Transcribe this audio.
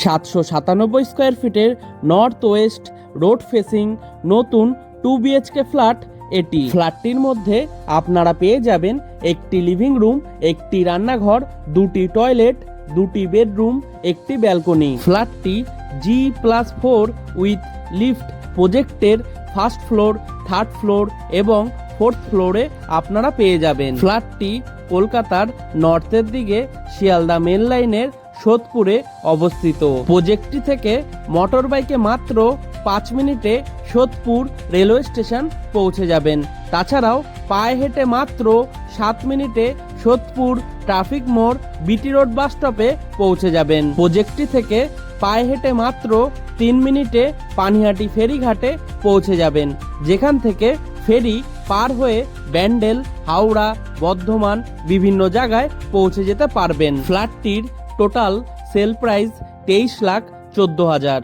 797 square ফিটের north West road facing নতুন 2 BHK flat. এটি ফ্ল্যাটটির মধ্যে আপনারা পেয়ে যাবেন একটি লিভিং রুম, একটি রান্নাঘর, দুটি টয়লেট, দুটি বেডরুম, একটি ব্যালকনি। ফ্ল্যাটটি G+4 উইথ লিফট প্রজেক্টের ফার্স্ট ফ্লোর, থার্ড ফ্লোর এবং ফোর্থ ফ্লোরে আপনারা পেয়ে যাবেন। ফ্ল্যাটটি কলকাতার নর্থের দিকে শিয়ালদা মেন লাইনের সোদপুরে অবস্থিত। প্রজেক্টটি থেকে মোটর বাইকে মাত্র 5 মিনিটে সোদপুর রেলওয়ে স্টেশন পৌঁছে যাবেন। তাছাড়াও পায়ে হেঁটে মাত্র 7 মিনিটে সোদপুর ট্রাফিক মোড় বিটি রোড বাস স্টপে পৌঁছে যাবেন। প্রজেক্টটি থেকে পায়ে হেঁটে মাত্র 3 মিনিটে পানিহাটি ফেরিঘাটে পৌঁছে যাবেন, যেখান থেকে ফেরি পার হয়ে ব্যান্ডেল, হাওড়া, বর্ধমান বিভিন্ন জায়গায় পৌঁছে যেতে পারবেন। ফ্ল্যাটটির টোটাল সেল প্রাইস 23,14,000।